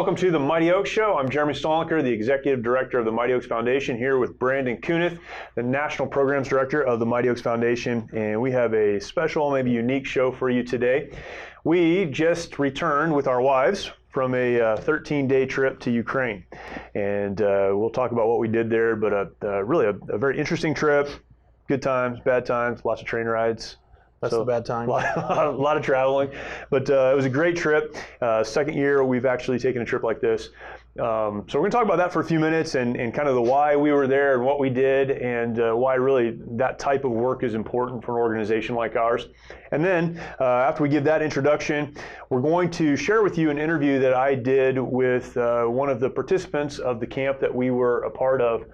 welcome to the Mighty Oaks Show. I'm Jeremy Stalnecker, the Executive Director of the Mighty Oaks Foundation, here with Branden Kunath, the National Programs Director of the Mighty Oaks Foundation, and we have a special, maybe unique show for you today. We just returned with our wives from a 13-day trip to Ukraine, and we'll talk about what we did there, but really a very interesting trip, good times, bad times, lots of train rides. That's the bad time. A lot of traveling, but it was a great trip. Second year we've actually taken a trip like this. So we're going to talk about that for a few minutes and kind of the why we were there and what we did and why really that type of work is important for an organization like ours. And then after we give that introduction, we're going to share with you an interview that I did with one of the participants of the camp that we were a part of,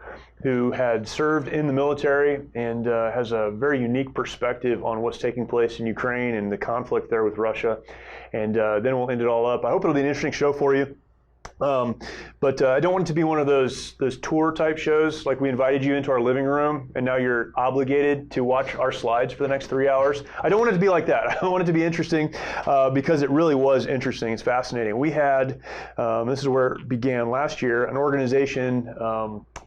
who had served in the military and has a very unique perspective on what's taking place in Ukraine and the conflict there with Russia. And then we'll end it all up. I hope it'll be an interesting show for you. But I don't want it to be one of those tour type shows, like we invited you into our living room and now you're obligated to watch our slides for the next 3 hours. I don't want it to be like that. I want it to be interesting because it really was interesting. It's fascinating. We had, this is where it began last year, an organization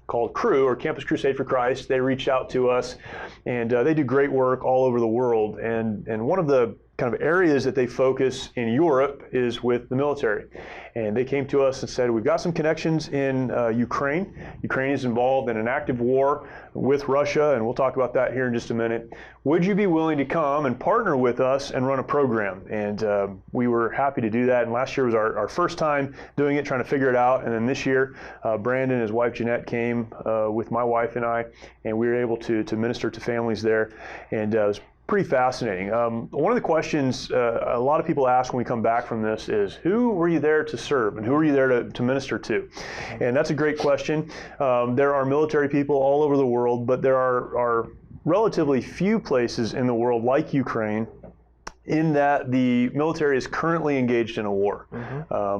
called Cru, or Campus Crusade for Christ. They reached out to us and they do great work all over the world. And one of the kind of areas that they focus in Europe is with the military. And they came to us and said, we've got some connections in Ukraine. Ukraine is involved in an active war with Russia, and we'll talk about that here in just a minute. Would you be willing to come and partner with us and run a program? And we were happy to do that. And last year was our first time doing it, trying to figure it out. And then this year, Branden and his wife Jeanette came with my wife and I, and we were able to minister to families there. And it was pretty fascinating. One of the questions a lot of people ask when we come back from this is, who were you there to serve and who were you there to minister to? And that's a great question. There are military people all over the world, but there are relatively few places in the world like Ukraine in that the military is currently engaged in a war.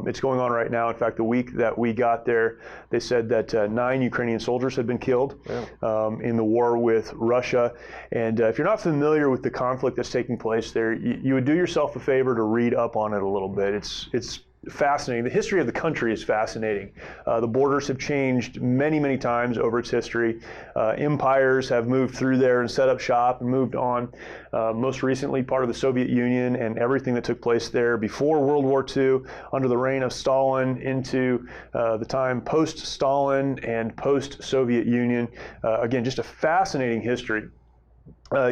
It's going on right now. In fact, the week that we got there, they said that 9 Ukrainian soldiers had been killed in the war with Russia. And if you're not familiar with the conflict that's taking place there, you would do yourself a favor to read up on it a little bit. It's fascinating. The history of the country is fascinating. The borders have changed many, many times over its history. Empires have moved through there and set up shop and moved on. Most recently, part of the Soviet Union and everything that took place there before World War II, under the reign of Stalin, into the time post-Stalin and post-Soviet Union. Again, just a fascinating history.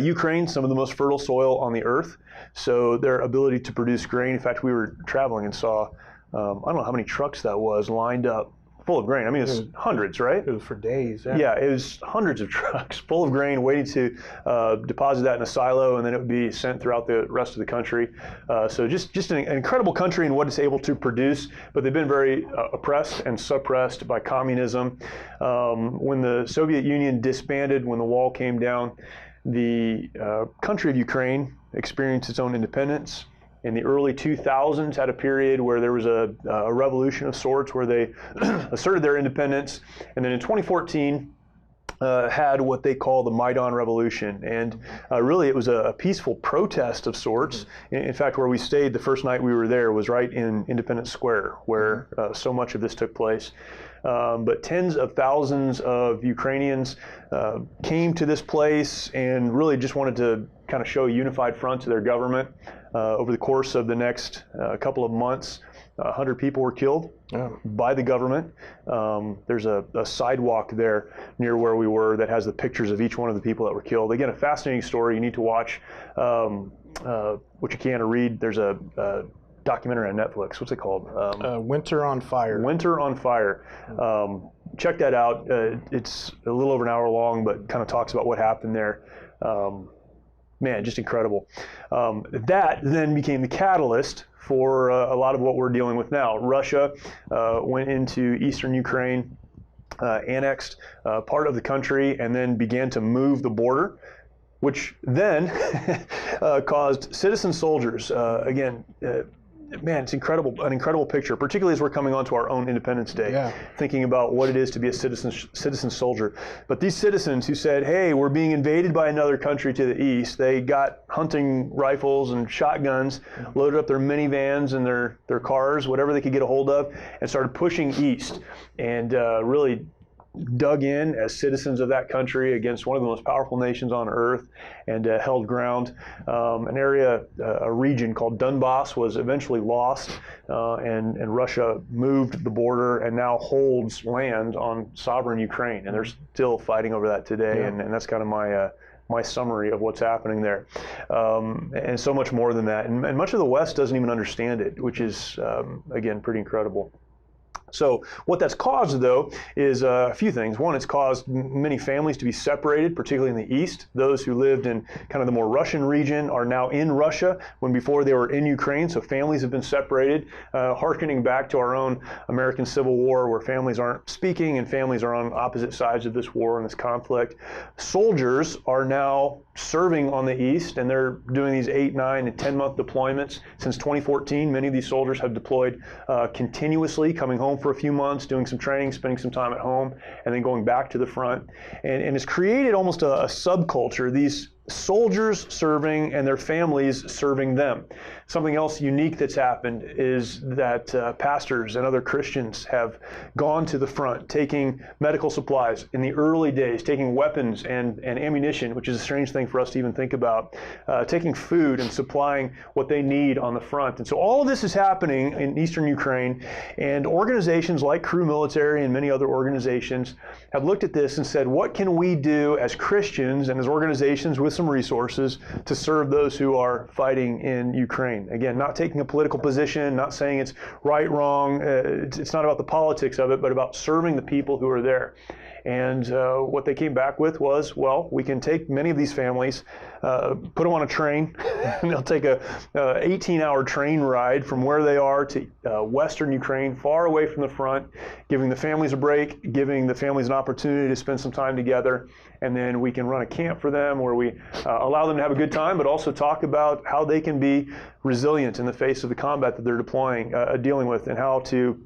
Ukraine, some of the most fertile soil on the earth, so their ability to produce grain. In fact, we were traveling and saw, I don't know how many trucks that was, lined up full of grain. I mean, it's hundreds, right? It was for days. Yeah, it was hundreds of trucks full of grain waiting to deposit that in a silo, and then it would be sent throughout the rest of the country. So just an incredible country in what it's able to produce, but they've been very oppressed and suppressed by communism. When the Soviet Union disbanded, when the wall came down, the country of Ukraine experienced its own independence. In the early 2000s, had a period where there was a revolution of sorts where they asserted their independence. And then in 2014, had what they call the Maidan Revolution. And really it was a peaceful protest of sorts. In fact, where we stayed the first night we were there was right in Independence Square, where so much of this took place. But tens of thousands of Ukrainians came to this place and really just wanted to kind of show a unified front to their government. Over the course of the next couple of months, 100 people were killed by the government. There's a sidewalk there near where we were that has the pictures of each one of the people that were killed. Again, a fascinating story. You need to watch what you can or read. There's a documentary on Netflix. What's it called? Winter on Fire. Winter on Fire. Check that out. It's a little over an hour long, but kind of talks about what happened there. Man, just incredible. That then became the catalyst for a lot of what we're dealing with now. Russia went into eastern Ukraine, annexed part of the country, and then began to move the border, which then caused citizen soldiers, again, man, it's incredible, an incredible picture, particularly as we're coming onto our own Independence Day, thinking about what it is to be a citizen soldier. But these citizens who said, hey, we're being invaded by another country to the east, they got hunting rifles and shotguns, loaded up their minivans and their cars, whatever they could get a hold of, and started pushing east, and really dug in as citizens of that country against one of the most powerful nations on earth, and held ground. An area, a region called Donbass was eventually lost, and Russia moved the border and now holds land on sovereign Ukraine, and they're still fighting over that today, and that's kind of my summary of what's happening there. And so much more than that. And much of the West doesn't even understand it, which is, again, pretty incredible. So what that's caused, though, is a few things. One, it's caused many families to be separated, particularly in the east. Those who lived in kind of the more Russian region are now in Russia, when before they were in Ukraine. So families have been separated, hearkening back to our own American Civil War, where families aren't speaking and families are on opposite sides of this war and this conflict. Soldiers are now serving on the east, and they're doing these 8, 9, and 10-month deployments. Since 2014, many of these soldiers have deployed continuously, coming home for a few months, doing some training, spending some time at home, and then going back to the front. And it's created almost a subculture, these soldiers serving and their families serving them. Something else unique that's happened is that pastors and other Christians have gone to the front, taking medical supplies in the early days, taking weapons and ammunition, which is a strange thing for us to even think about, taking food and supplying what they need on the front. And so all of this is happening in eastern Ukraine, and organizations like Cru Military and many other organizations have looked at this and said, what can we do as Christians and as organizations with some resources to serve those who are fighting in Ukraine? Again, not taking a political position, not saying it's right, wrong. It's not about the politics of it, but about serving the people who are there. And what they came back with was, well, we can take many of these families, put them on a train, and they'll take a 18-hour train ride from where they are to western Ukraine, far away from the front, giving the families a break, giving the families an opportunity to spend some time together. And then we can run a camp for them where we allow them to have a good time, but also talk about how they can be resilient in the face of the combat that they're dealing with, and how to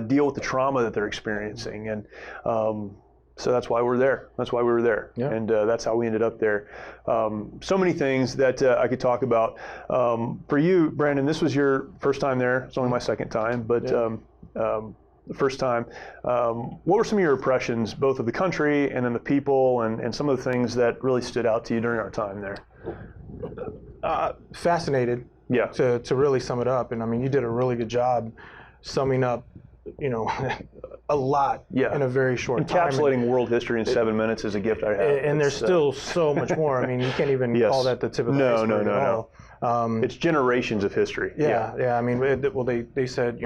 deal with the trauma that they're experiencing. And so that's why we're there. That's why we were there. Yeah. And that's how we ended up there. So many things that I could talk about. For you, Branden, this was your first time there. It's only my second time, but the first time. What were some of your impressions, both of the country and then the people, and some of the things that really stood out to you during our time there? Fascinated. Yeah. To really sum it up, and I mean, you did a really good job summing up, a lot in a very short time. Encapsulating world history in 7 minutes is a gift I have. And there's still so much more. I mean, you can't even call that the tip of the iceberg at all. It's generations of history. Yeah. I mean, well, they said,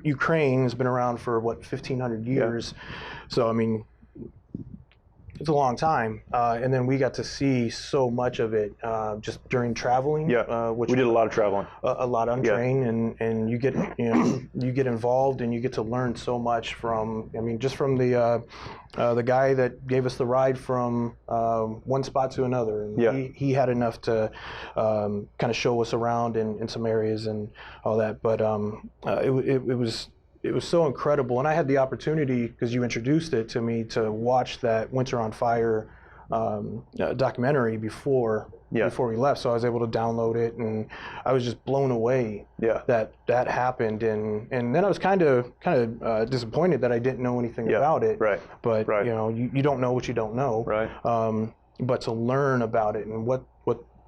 Ukraine has been around for, 1,500 years. Yeah. So, I mean, it's a long time, and then we got to see so much of it just during traveling. Yeah, which we did a lot of traveling, a lot on train, and you get you get involved, and you get to learn so much from. I mean, just from the guy that gave us the ride from one spot to another. And he had enough to kind of show us around in some areas and all that, but it was so incredible, and I had the opportunity, because you introduced it to me, to watch that Winter on Fire documentary before we left. So I was able to download it, and I was just blown away that happened. And then I was kind of disappointed that I didn't know anything about it. Right. But you don't know what you don't know. Right. But to learn about it and what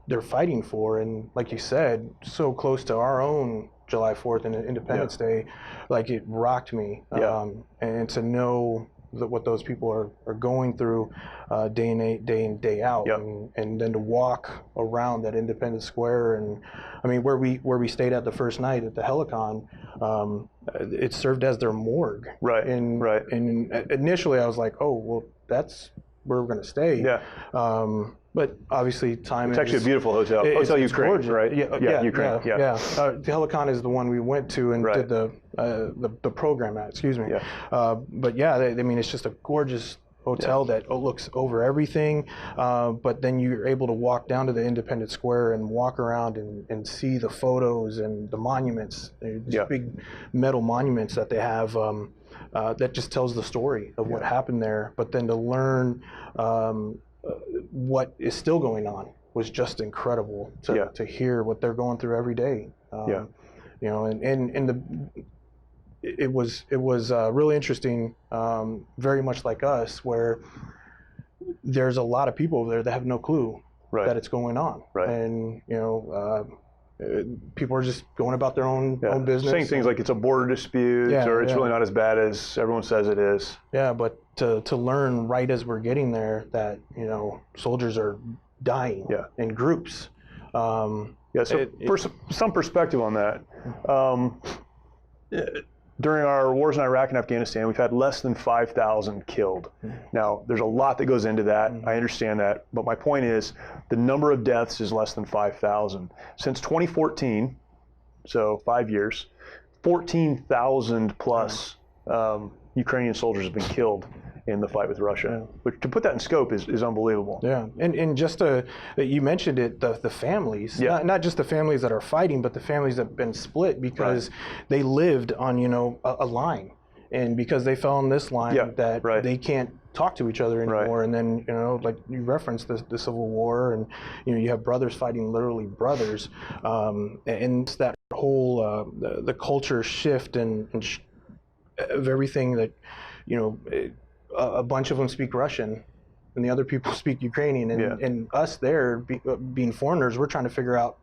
they're fighting for, and like you said, so close to our own July 4th and Independence Day, like, it rocked me. And to know that what those people are going through day in, day out, and then to walk around that Independence Square, and I mean, where we stayed at the first night at the Helicon, it served as their morgue. Right. And initially I was like, oh, well, that's where we're going to stay. Yeah. But obviously, time. It's actually a beautiful hotel. Hotel Ukraine, gorgeous. Right? Yeah, Ukraine. Yeah. The Helicon is the one we went to and did the program at. Excuse me. Yeah. But yeah, I mean, it's just a gorgeous hotel that looks over everything, but then you're able to walk down to the Independence Square and walk around and see the photos and the monuments, these big metal monuments that they have, that just tells the story of what happened there. But then to learn what is still going on was just incredible to hear what they're going through every day. You know, it was really interesting, very much like us, where there's a lot of people over there that have no clue that it's going on, and you know, people are just going about their own business, saying things like it's a border dispute, or it's really not as bad as everyone says it is. Yeah, but to learn right as we're getting there that, you know, soldiers are dying in groups. So for some perspective on that, during our wars in Iraq and Afghanistan, we've had less than 5,000 killed. Now, there's a lot that goes into that. I understand that. But my point is, the number of deaths is less than 5,000. Since 2014, so 5 years, 14,000 plus Ukrainian soldiers have been killed in the fight with Russia. But to put that in scope is unbelievable. Yeah, and just you mentioned it, the families, not just the families that are fighting, but the families that have been split because they lived on, you know, a line, and because they fell on this line that they can't talk to each other anymore. And then, you know, like you referenced the Civil War, and you know, you have brothers fighting literally brothers, and that whole the culture shift and of everything that, you know. A bunch of them speak Russian, and the other people speak Ukrainian, and us there, being foreigners, we're trying to figure out,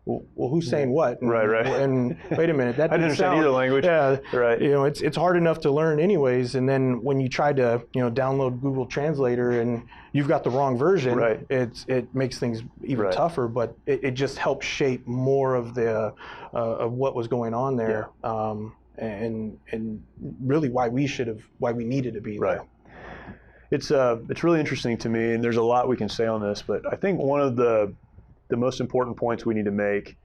well, who's saying what? And, and wait a minute, that I didn't understand either language. You know, it's hard enough to learn anyways, and then when you try to, you know, download Google Translator and you've got the wrong version, it makes things even tougher. But it just helps shape more of the of what was going on there, and really why we needed to be there. It's really interesting to me, and there's a lot we can say on this, but I think one of the most important points we need to make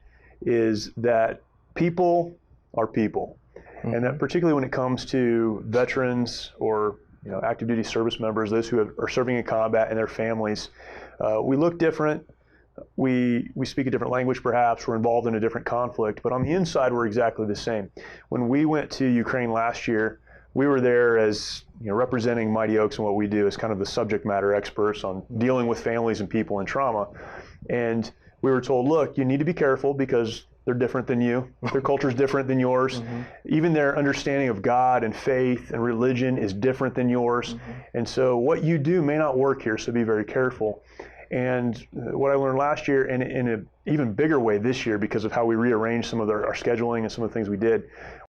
is that people are people, and that particularly when it comes to veterans or, you know, active duty service members, those who are serving in combat and their families, we look different. We speak a different language, perhaps. We're involved in a different conflict, but on the inside, we're exactly the same. When we went to Ukraine last year, we were there as, you know, representing Mighty Oaks and what we do as kind of the subject matter experts on dealing with families and people in trauma. And we were told, look, you need to be careful because they're different than you. Their culture is different than yours. Even their understanding of God and faith and religion is different than yours. And so what you do may not work here, so be very careful. And what I learned last year, and in an even bigger way this year because of how we rearranged some of our scheduling and some of the things we did,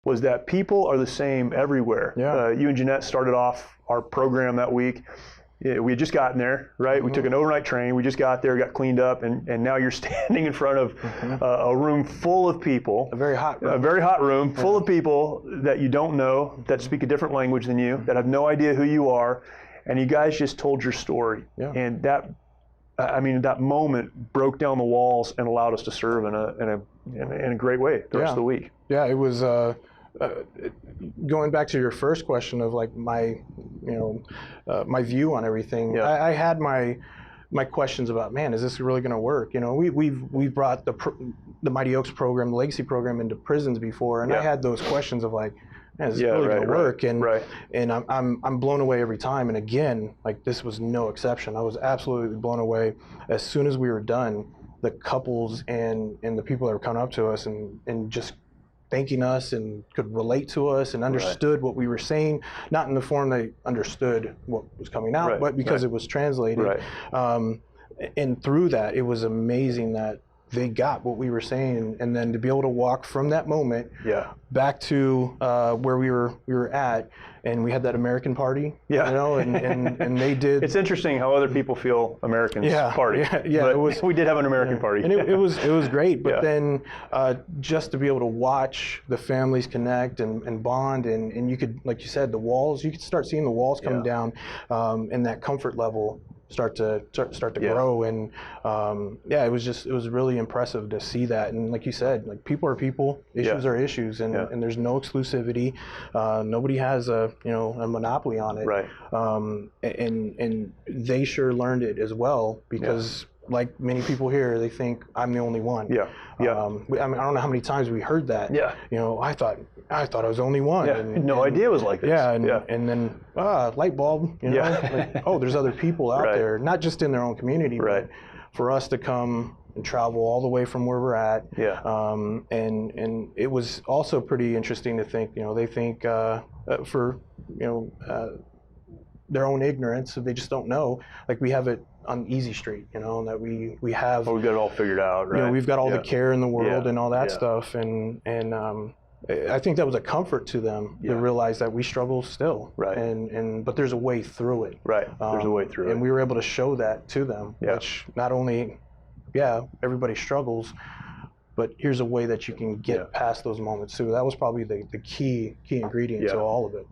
was that people are the same everywhere. You and Jeanette started off our program that week. We had just gotten there, right? We took an overnight train. We just got there, got cleaned up, and now you're standing in front of a room full of people. A very hot room. A very hot room full of people that you don't know, that speak a different language than you, that have no idea who you are, and you guys just told your story. And that, I mean, that moment broke down the walls and allowed us to serve in a great way the rest of the week. Yeah, it was going back to your first question of like my view on everything. I had my questions about, man, is this really going to work? You know, we've brought the Mighty Oaks program, the Legacy program, into prisons before, and I had those questions of like, man, is this really going to work? And I'm blown away every time. And again, like, this was no exception. I was absolutely blown away as soon as we were done. The couples and the people that were coming up to us and just thanking us and could relate to us and understood what we were saying, not in the form they understood what was coming out, but because it was translated. And through that, it was amazing that they got what we were saying, and then to be able to walk from that moment back to where we were at, and we had that American party, you know, and they did. It's interesting how other people feel Americans party. But it was. We did have an American party, and it was great. But then just to be able to watch the families connect and bond, and you could, like you said, the walls. You could start seeing the walls come down, and that comfort level start to grow. And yeah, it was really impressive to see that. And like you said, like people are people, issues are issues, and there's no exclusivity. Nobody has a monopoly on it. Right. And they sure learned it as well, because like many people here, they think I'm the only one. Yeah. Yeah. I mean, I don't know how many times we heard that. Yeah. I thought I was the only one. Yeah. And, no idea it was like this. Yeah. And then light bulb. Like, oh, there's other people out there, not just in their own community, but for us to come and travel all the way from where we're at. Yeah. And it was also pretty interesting to think. They think for their own ignorance, if they just don't know, like we have it on easy street, and that we have. We've got it all figured out, right? We've got all the care in the world and all that stuff, and I think that was a comfort to them to realize that we struggle still, right? But there's a way through it, right? There's a way through it, and we were able to show that to them, which not only, everybody struggles, but here's a way that you can get past those moments too. That was probably the key ingredient to all of it.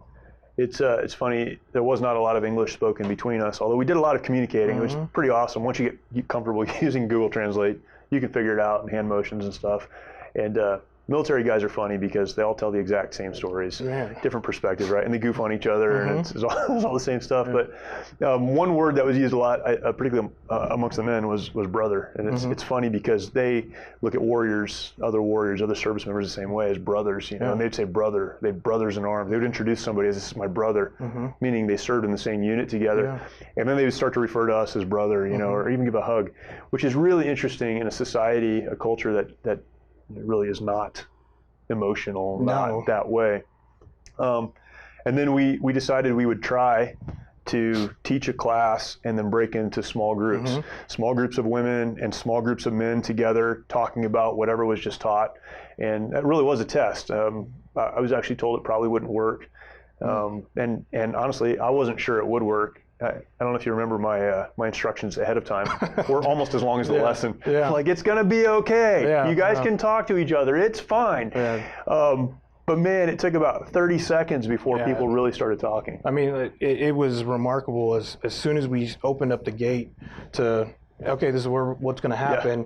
It's funny, there was not a lot of English spoken between us, although we did a lot of communicating, which is pretty awesome. Once you get comfortable using Google Translate, you can figure it out in hand motions and stuff. And military guys are funny because they all tell the exact same stories, different perspectives, right? And they goof on each other, and it's all the same stuff. But one word that was used a lot, particularly amongst the men, was brother. And it's funny because they look at other service members the same way as brothers, and they'd say brother, they brothers in arms. They would introduce somebody as, this is my brother, meaning they served in the same unit together. And then they would start to refer to us as brother, or even give a hug, which is really interesting in a society, a culture that it really is not emotional, not that way. And then we decided we would try to teach a class and then break into small groups, small groups of women and small groups of men together talking about whatever was just taught. And that really was a test. I was actually told it probably wouldn't work. And honestly, I wasn't sure it would work. I don't know if you remember my instructions ahead of time. Were almost as long as the lesson. Like, it's going to be okay. You guys can talk to each other. It's fine. But man, it took about 30 seconds before people really started talking. I mean, it was remarkable as soon as we opened up the gate to, okay, this is what's going to happen.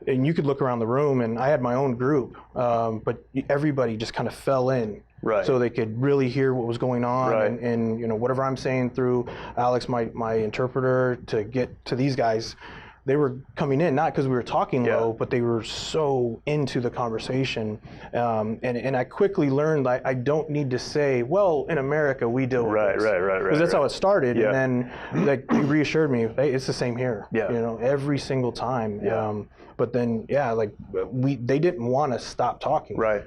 And you could look around the room, and I had my own group, but everybody just kind of fell in. Right. So they could really hear what was going on, and whatever I'm saying through Alex, my interpreter, to get to these guys, they were coming in not because we were talking low, but they were so into the conversation, and I quickly learned that I don't need to say, well, in America we deal with this. Right. Because that's how it started, and then like he reassured me, hey, it's the same here. Every single time. But then they didn't want to stop talking. Right.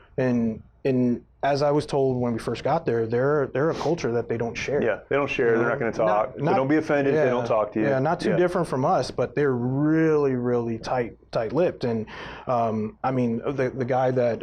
And as I was told when we first got there, they're a culture that they don't share. Yeah, they don't share. They're not going to talk. So don't be offended if they don't talk to you. Yeah, not too different from us, but they're really, really tight-lipped. And I mean, the guy that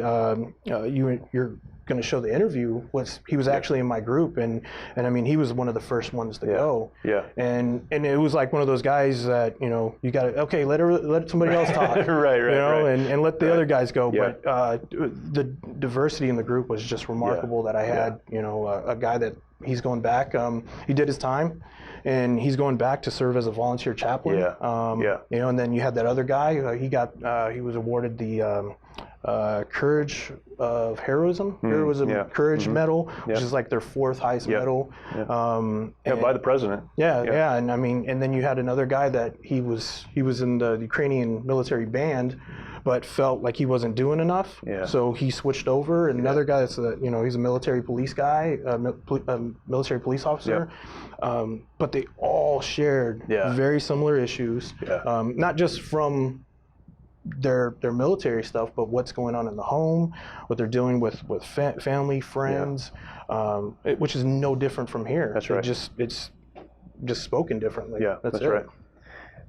you're going to show the interview was actually in my group, and I mean, he was one of the first ones to go. Yeah. And it was like one of those guys that you got to let somebody else talk. And let the other guys go. But the diversity in the group was just remarkable. That I had a guy that he's going back. He did his time, and he's going back to serve as a volunteer chaplain. And then you had that other guy. He was awarded the Courage of Heroism. Courage Medal, which is like their 4th highest medal. By the president. And I mean, and then you had another guy that he was in the Ukrainian military band, but felt like he wasn't doing enough. So he switched over, and another guy that's he's a military police guy, military police officer. But they all shared very similar issues, not just from their military stuff, but what's going on in the home, what they're dealing with family, friends, which is no different from here. That's right. It's just spoken differently. Yeah, that's right.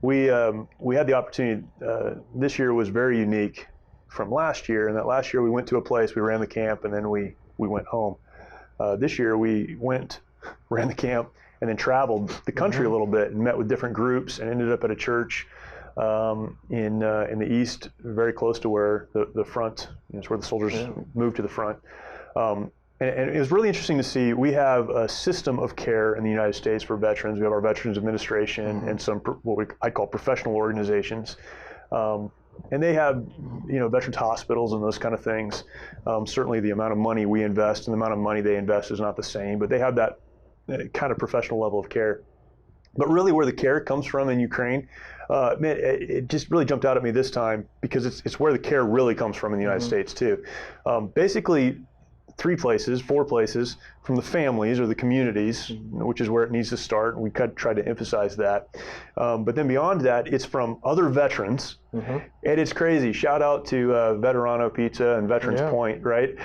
We had the opportunity. This year was very unique from last year, and that last year we went to a place, we ran the camp, and then we went home. This year we ran the camp, and then traveled the country a little bit and met with different groups, and ended up at a church in the east, very close to where the front, it's where the soldiers moved to the front. And it was really interesting to see. We have a system of care in the United States for veterans. We have our Veterans Administration and some I call professional organizations. And they have, veterans hospitals and those kind of things. Certainly the amount of money we invest and the amount of money they invest is not the same, but they have that kind of professional level of care. But really where the care comes from in Ukraine, man, it just really jumped out at me this time because it's where the care really comes from in the United States too. Basically, 4 places from the families or the communities, which is where it needs to start. And we kind of tried to emphasize that. But then beyond that, it's from other veterans. And it's crazy. Shout out to Veterano Pizza and Veterans Point, right?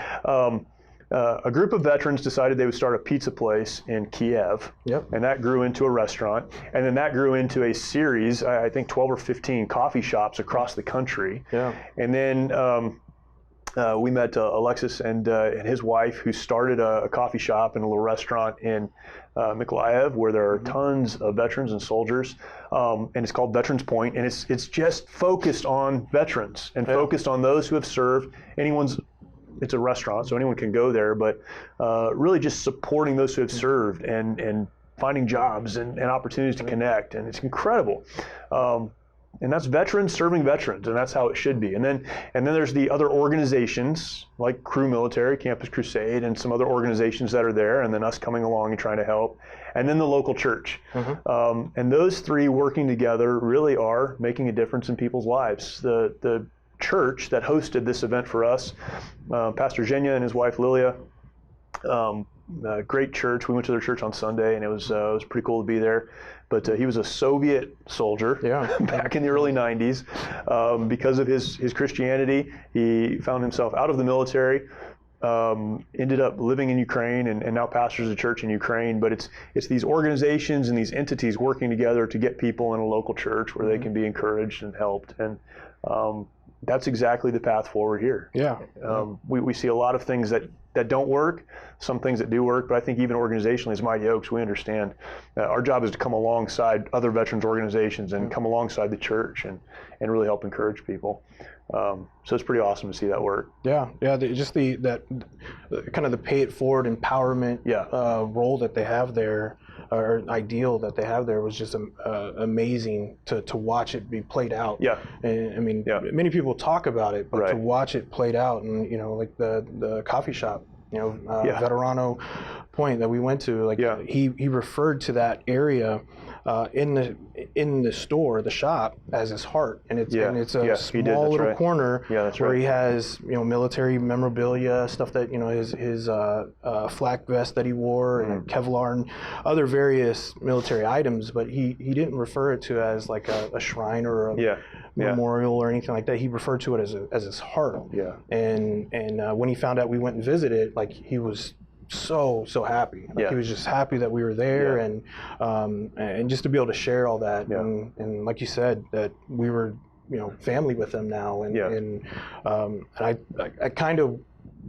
A group of veterans decided they would start a pizza place in Kiev, and that grew into a restaurant, and then that grew into a series, I think 12 or 15 coffee shops across the country. And then we met Alexis and his wife, who started a coffee shop and a little restaurant in Mykolaiv, where there are tons of veterans and soldiers, and it's called Veterans Point, and it's just focused on veterans and focused on those who have served. It's a restaurant, so anyone can go there, but really just supporting those who have served and finding jobs and opportunities to connect, and it's incredible. And that's veterans serving veterans, and that's how it should be. And then there's the other organizations like Cru Military, Campus Crusade, and some other organizations that are there, and then us coming along and trying to help. And then the local church. And those 3 working together really are making a difference in people's lives. The church that hosted this event for us, Pastor Zhenya and his wife Lilia, great church. We went to their church on Sunday, and it was pretty cool to be there. But he was a Soviet soldier back in the early 90s. Because of his Christianity, he found himself out of the military, ended up living in Ukraine, and now pastors a church in Ukraine. But it's these organizations and these entities working together to get people in a local church where they can be encouraged and helped. And that's exactly the path forward here. We see a lot of things that don't work, some things that do work, but I think even organizationally as Mighty Oaks, we understand our job is to come alongside other veterans organizations and come alongside the church and really help encourage people. So it's pretty awesome to see that work. Just that kind of the pay it forward empowerment role that they have there, or ideal that they have there, was just amazing to watch it be played out. And I mean, many people talk about it, but to watch it played out, and like the coffee shop, Veterano Point that we went to, he referred to that area in the store, the shop, as his heart, and it's a small little corner where he has military memorabilia, stuff that his flak vest that he wore, and Kevlar and other various military items, but he didn't refer it to as like a shrine or a memorial or anything like that. He referred to it as his heart. And when he found out we went and visited, he was so happy. He was just happy that we were there, and just to be able to share all that, and like you said, that we were family with them now, and I kind of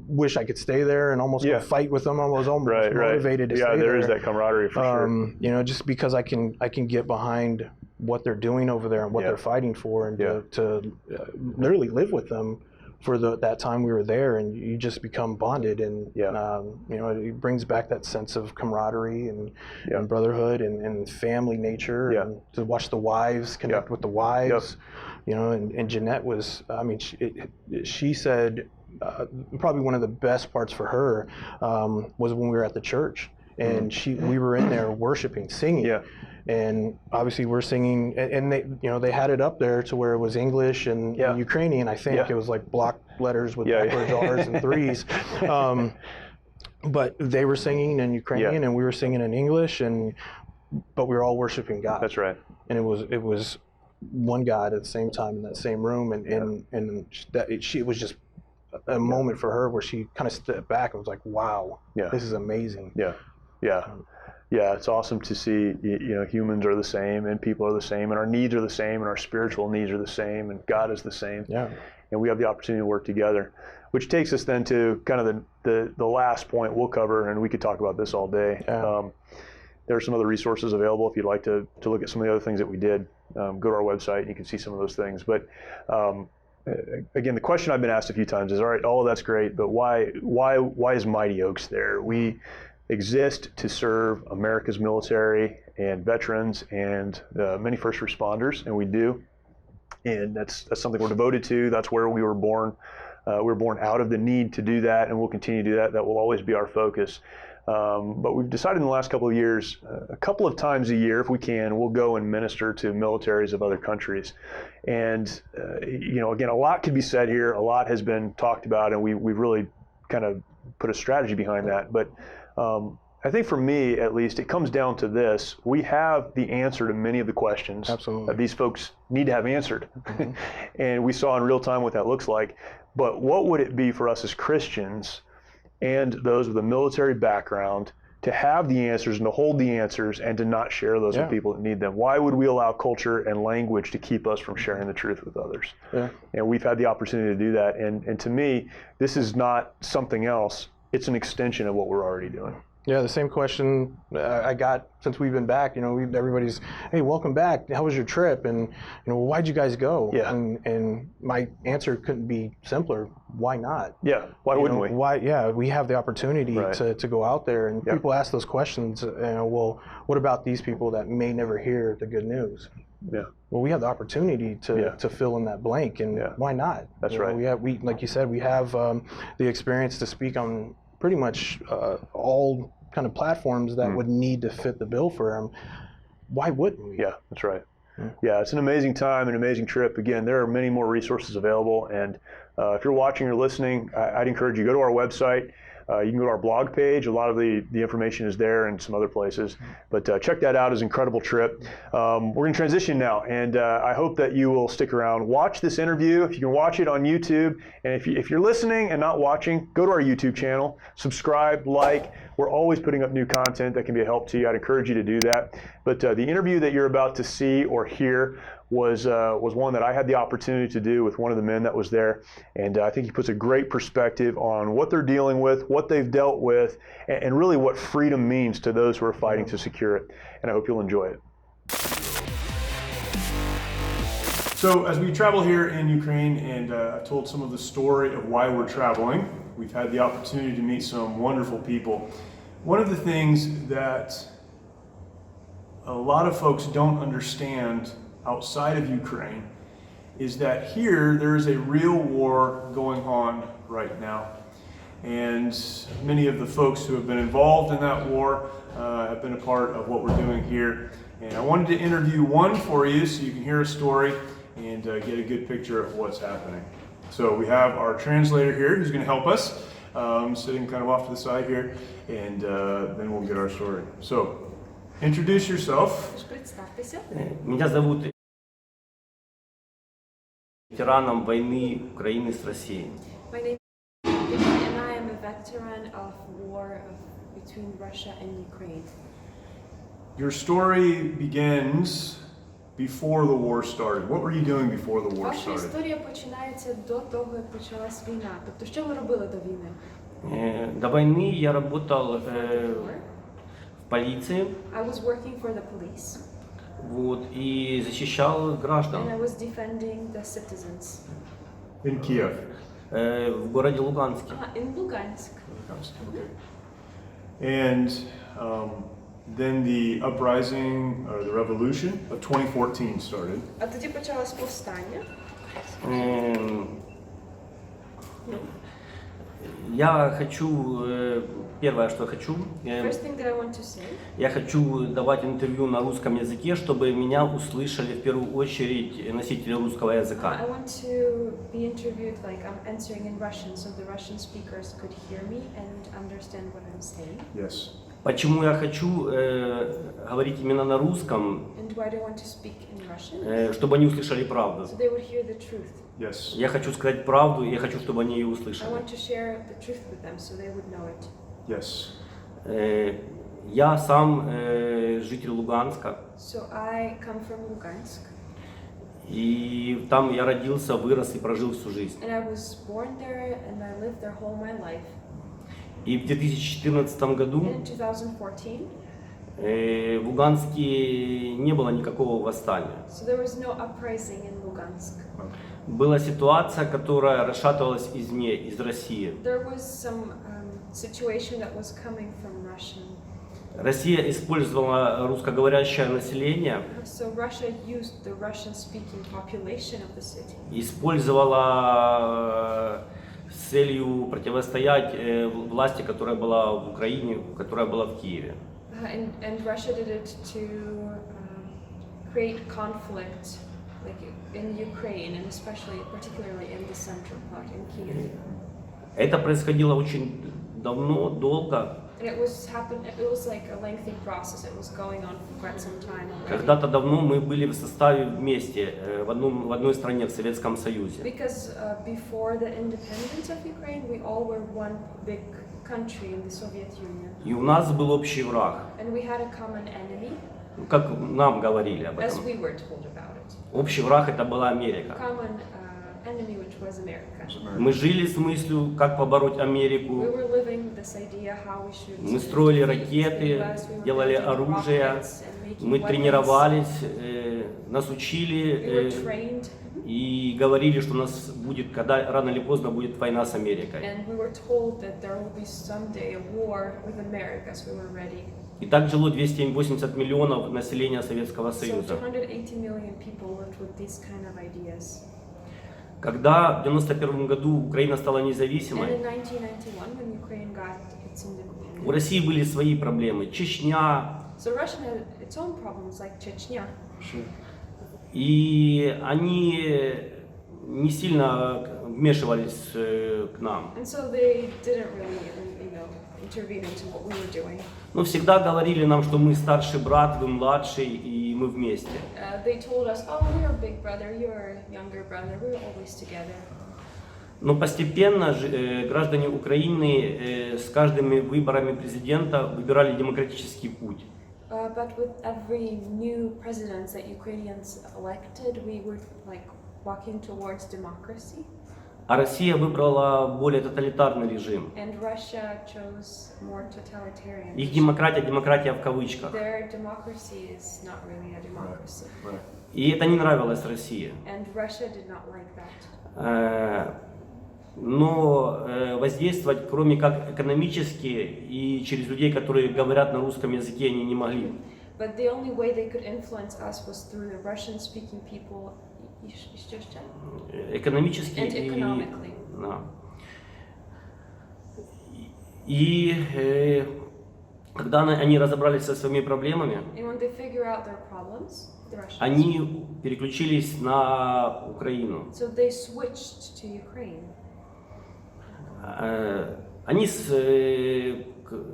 wish I could stay there and almost go fight with them. I was almost motivated to stay there. There is that camaraderie for sure. Just because I can get behind what they're doing over there and what they're fighting for, and to literally live with them for that time we were there, and you just become bonded, and it brings back that sense of camaraderie and brotherhood and family nature, and to watch the wives connect with the wives, and Jeanette was, I mean, she said probably one of the best parts for her was when we were at the church, and we were in there worshiping, singing. And obviously we're singing, and they had it up there to where it was English and Ukrainian. I think it was like block letters with backwards R's and 3s. But they were singing in Ukrainian, and we were singing in English, but we were all worshiping God. That's right. And it was one God at the same time in that same room, and it was just a moment for her where she kind of stepped back and was like, "Wow, this is amazing." Yeah, it's awesome to see, humans are the same, and people are the same, and our needs are the same, and our spiritual needs are the same, and God is the same. And we have the opportunity to work together, which takes us then to kind of the last point we'll cover, and we could talk about this all day. There are some other resources available if you'd like to look at some of the other things that we did. Go to our website and you can see some of those things. But again, the question I've been asked a few times is, all right, all of that's great, but why is Mighty Oaks there? We exist to serve America's military and veterans and many first responders, and we do. And that's something we're devoted to. That's where we were born. We were born out of the need to do that, and we'll continue to do that. That will always be our focus. But we've decided in the last couple of years, a couple of times a year, if we can, we'll go and minister to militaries of other countries. And, again, a lot could be said here. A lot has been talked about, and we've really kind of put a strategy behind that. But I think for me, at least, it comes down to this. We have the answer to many of the questions that these folks need to have answered. Mm-hmm. And we saw in real time what that looks like. But what would it be for us as Christians and those with a military background to have the answers and to hold the answers and to not share those with people that need them? Why would we allow culture and language to keep us from sharing the truth with others? Yeah. And we've had the opportunity to do that. And to me, this is not something else. It's an extension of what we're already doing. Yeah, the same question I got since we've been back. Everybody's, hey, welcome back. How was your trip? And why'd you guys go? Yeah. And my answer couldn't be simpler. Why not? Yeah. Why wouldn't we? Why? Yeah, we have the opportunity to go out there, and people ask those questions. Well, what about these people that may never hear the good news? Yeah. Well, we have the opportunity to fill in that blank, and why not? That's right. We like you said, we have the experience to speak on pretty much all kind of platforms that would need to fit the bill for them. Why wouldn't we? Yeah, that's right. Yeah, it's an amazing time, an amazing trip. Again, there are many more resources available, and if you're watching or listening, I'd encourage you to go to our website. You can go to our blog page. A lot of the information is there and some other places. But check that out. It's an incredible trip. We're going to transition now, and I hope that you will stick around. Watch this interview. If you can watch it on YouTube, and if you're listening and not watching, go to our YouTube channel, subscribe, like. We're always putting up new content that can be a help to you. I'd encourage you to do that. But the interview that you're about to see or hear was one that I had the opportunity to do with one of the men that was there, and I think he puts a great perspective on what they're dealing with, what they've dealt with, and really what freedom means to those who are fighting to secure it. And I hope you'll enjoy it. So as we travel here in Ukraine, and I've told some of the story of why we're traveling, we've had the opportunity to meet some wonderful people. One of the things that a lot of folks don't understand outside of Ukraine is that here there is a real war going on right now. And many of the folks who have been involved in that war have been a part of what we're doing here. And I wanted to interview one for you so you can hear a story and get a good picture of what's happening. So we have our translator here who's going to help us, sitting kind of off to the side here, and then we'll get our story. So, introduce yourself. Меня зовут ветераном войны Украины с Россией. My name is Vicky, and I am a veteran of war between Russia and Ukraine. Your story begins before the war started. What were you doing before the war Ваша started? історія починається до того, як почалась війна. Тобто, що ви робили до війни? До войны я работал в полиции. I was working for the police. Вот, и защищал граждан. And I was defending the citizens. In Kiev. В городе Луганске. In Lugansk. Okay. And then the uprising, or the revolution of 2014 started. А тоді почалось повстання. Я хочу, первое, что я хочу, First thing that I want to say. я хочу давать интервью на русском языке, чтобы меня услышали в первую очередь носители русского языка. I want to be interviewed like I'm answering in Russian, so the Russian speakers could hear me and understand what I'm saying. Yes. Почему я хочу говорить именно на русском? And why do I want to speak in Russian? Чтобы они услышали правду. So they would hear the truth. Yes. Я хочу сказать правду, и я хочу, чтобы они ее I услышали. want to share the truth with them so they would know it. Yes. Я сам житель Луганска. So I come from Lugansk. И там я родился, вырос и прожил всю жизнь. And I was born there and I lived there all my life. И в 2014 году And in 2014, в Луганске не было никакого восстания. so there was no uprising in Lugansk. Была ситуация, которая расшатывалась извне, из России. There was some situation that was coming from Russia. Россия использовала русскоговорящее население, So Russia used the Russian-speaking population of the city. использовала с целью противостоять власти, которая была в Украине, которая была в Киеве. And Russia did it to create conflict, like in Ukraine, and particularly in the central part, in Kyiv. Это происходило очень давно, долго. And it was like a lengthy process. It was going on for quite some time already. Когда-то давно мы были в составе вместе в одной стране, в Советском Союзе. Because before the independence of Ukraine, we all were one big country in the Soviet Union. И у нас был общий враг, And we had a common enemy, как нам говорили об as этом. we were told about it. Общий враг это была Америка. Common enemy, which was America. Мы жили с мыслью, как побороть We Америку. were living this idea how we should. Мы строили defeat the ракеты, US, we were делали building оружие, rockets and making мы weapons. тренировались, нас We were учили trained, и говорили, что у нас будет, когда рано или поздно будет война с Америкой. and we were told that there will be someday a war with America, so we were ready. И так жило 280 миллионов населения Советского So Союза. 280 million people lived with these kind of ideas. Когда в 1991 году Украина стала And независимой, in 1991, when Ukraine got its independence, у России были свои проблемы. Чечня, so Russia had its own problems like Chechnya. и они не сильно вмешивались к нам. And so they didn't really, intervene into what we were doing. Но всегда говорили нам, что мы старший брат, вы младший, и мы вместе. They told us, oh, you're a big brother, you're a younger brother, we're always together. Но постепенно граждане Украины с каждыми выборами президента выбирали демократический путь. But with every new president that Ukrainians elected, we were like walking towards democracy. А Россия выбрала более тоталитарный режим. And Russia chose more totalitarian. Их демократия в кавычках. Their democracy is not really a democracy. И это не нравилось России. And Russia did not like that. Но воздействовать, кроме как экономически и через людей, которые говорят на русском языке, они не могли. But the only way they could influence us was through the Russian-speaking people, Экономически and economically. Да. И когда они разобрались со своими проблемами, And when they figure out their problems, the Russians, они переключились на Украину. so they switched to Ukraine. Они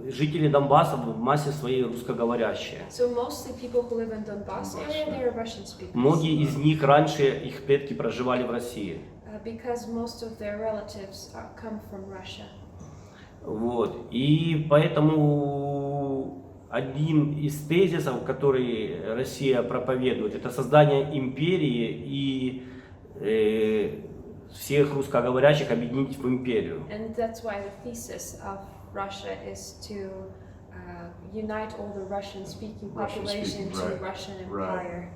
жители Донбасса в массе своей русскоговорящие. So mostly people who live in Donbass area, they are Russian speakers. Многие из них раньше их предки проживали в России. Because most of their relatives come from Russia. Вот. И поэтому один из тезисов, который Россия проповедует, это создание империи и всех русскоговорящих объединить в империю. And that's why the thesis of Russia is to unite all the Russian-speaking population to Russian Empire.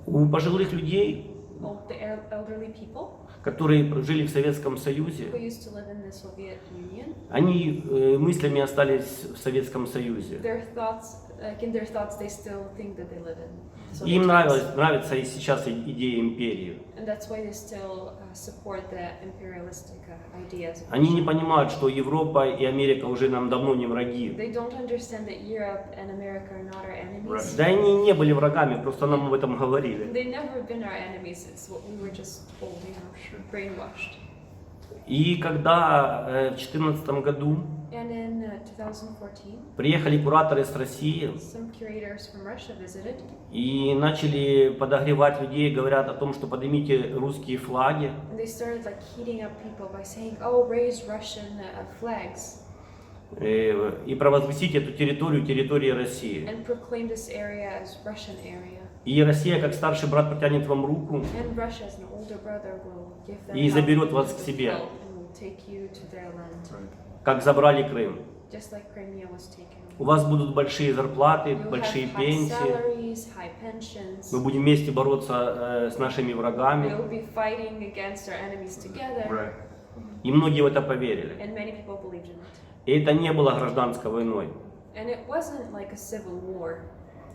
У пожилых людей, All the elderly people которые жили в Советском Союзе, who used to live in the Soviet Union, они мыслями остались в Советском Союзе. their thoughts, in their thoughts, they still think that they live in the Soviet Им Union. нравится и сейчас идея империи. And that's why they still support the imperialistic ideas. of Они не Russia. понимают, что Европа и Америка уже нам давно не враги. They don't understand that Europe and America are not our enemies. Да они не были врагами, просто нам об этом говорили. They've never been our enemies. It's what we were just told, brainwashed. И когда в 2014 году And in 2014, приехали кураторы с России some curators from Russia visited, и начали подогревать людей, говорят о том, что поднимите русские флаги. and they started like heating up people by saying, "Oh, raise Russian flags И провозгласить эту территорию территорией России. and proclaim this area as Russian area." И Россия, как старший брат, протянет вам руку And Russia, as an older brother, will give them и help заберет вас к and себе, will take you to their land, как забрали Крым. just like Crimea was taken. У вас будут большие зарплаты, You'll большие have high пенсии. salaries, high pensions. Мы будем вместе бороться с нашими врагами. We'll be fighting against our enemies together. Right. И многие в это поверили. And many people believed in it. И это не было гражданской войной. And it wasn't like a civil war.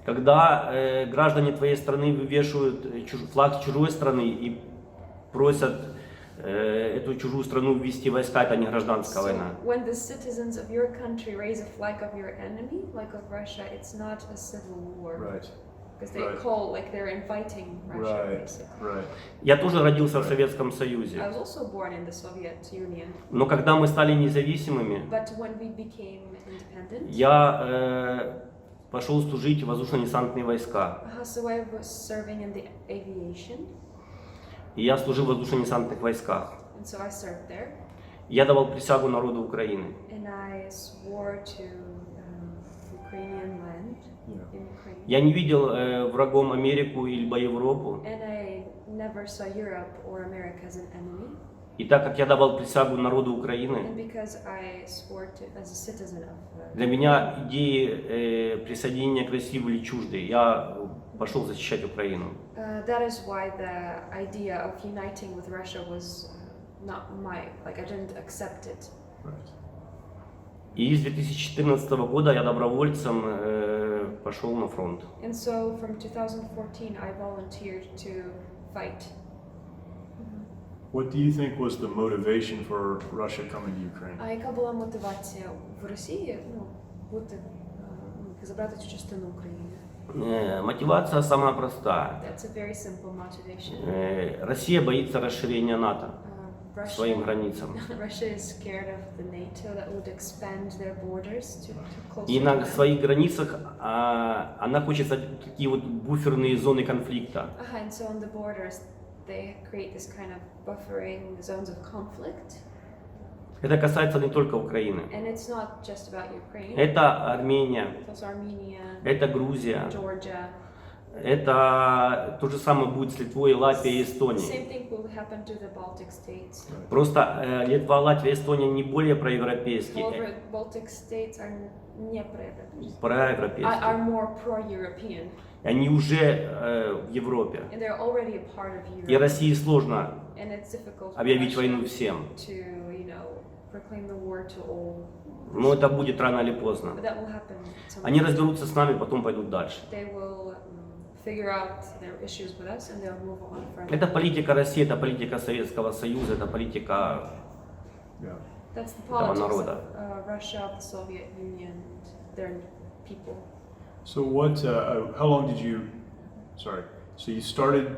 Когда граждане твоей страны вывешивают флаг чужой страны и просят эту чужую страну ввести войска, это не гражданская война. So when the citizens of your country raise a flag of your enemy, like of Russia, it's not a civil war. Right. Because they Right. call, like they're inviting Russia, Right. basically. Right. Я тоже родился в Советском I Союзе. was also born in the Soviet Union, Но когда мы стали независимыми, but when we became independent, я пошел служить в воздушно-десантные войска. so I was serving in the aviation, И я служил в воздушно-десантных войсках. and so I served there, Я давал присягу народу Украины. and I swore to Ukrainian land Yeah. in Ukraine. Я не видел врагом Америку или Европу. And I never saw Europe or America as an enemy. И так как я давал присягу народу Украины, And because I swore to, as a citizen of для меня идеи присоединения к России были чужды. Я пошел защищать Украину. that is why the idea of uniting with Russia was not my, like I didn't accept it. Right. И с 2014 года я добровольцем пошел на фронт. And so from 2014 I volunteered to fight. What do you think was the motivation for Russia coming to Ukraine? А яка була мотивація в Росії, бути, забрати цю частину України? Мотивация самая простая. That's a very simple motivation. Россия боится расширения НАТО к Russia, своим границам. Russia is scared of the NATO that would expand their borders to closer И to на them. своих границах она хочет такие вот буферные зоны конфликта. And so on the borders they create this kind of buffering zones of conflict. Это касается не только Украины. And it's not just about Ukraine. Это Армения, It's also Armenia, это Грузия, Georgia. это то же самое будет с Литвой, Латвией и The Эстонией. same thing will happen to the Baltic states. Просто Литва, Латвия, Эстония не более However, проевропейские, Baltic states are не are проевропейские. more pro-European, Они уже в Европе. and they're already a part of И Europe. России сложно And it's difficult for объявить Russia войну всем. to, proclaim the war to all. Но это будет рано или поздно. But that will happen. at some Они point. разберутся с нами, потом пойдут дальше. They will figure out their issues with us, and they'll move on further. Это политика России, это политика Советского Союза, это политика Yeah. That's the этого politics народа. of Russia, of the Soviet Union, and their people. So what? How long did you? Sorry. So you started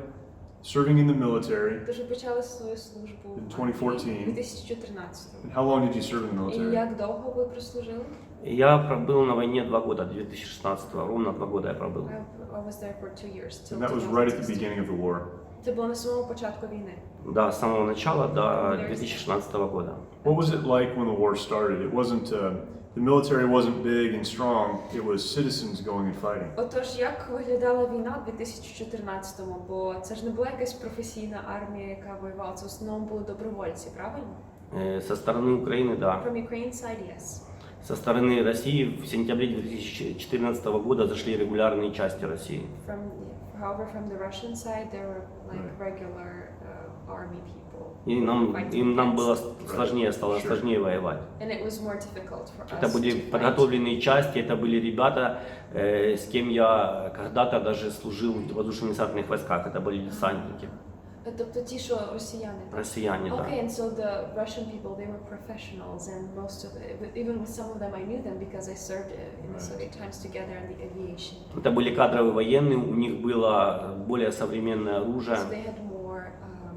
serving in the military. Тож ви почали свою службу In в армії 2014. у 2014. And how long did you serve in the І military? як довго ви прослужили? Я пробыл на войне 2 года, 2016 ровно 2 года я пробыл. I was there for 2 years. Till And that was right at the 2016. beginning of the war. Це було на самому початку війни. Да, с самого начала до 2016 года. What was it like when the war started? It wasn't. The military wasn't big and strong. It was citizens going and fighting. Отож, як виглядала війна у 2014-му? Бо це ж не була якась професійна армія, яка воювала. Це в основному були добровольці, правильно? Со стороны Украины, да. From Ukraine side, yes. Со стороны России в сентябре 2014 года зашли регулярные части России. However, from the Russian side, there were like regular army people. И нам было сложнее, стало Sure. сложнее воевать. And it was more difficult for us Это были to fight. подготовленные части, это были ребята, с кем я когда-то даже служил в воздушно-десантных войсках, это были десантники, Тобто ті, що росіяни, так? россияне, да. Okay, and so the Russian people, they were professionals, and most of even with some of them, I knew them because I served in the Soviet times together in the aviation. Это были кадровые военные, у них было более современное оружие, So they had more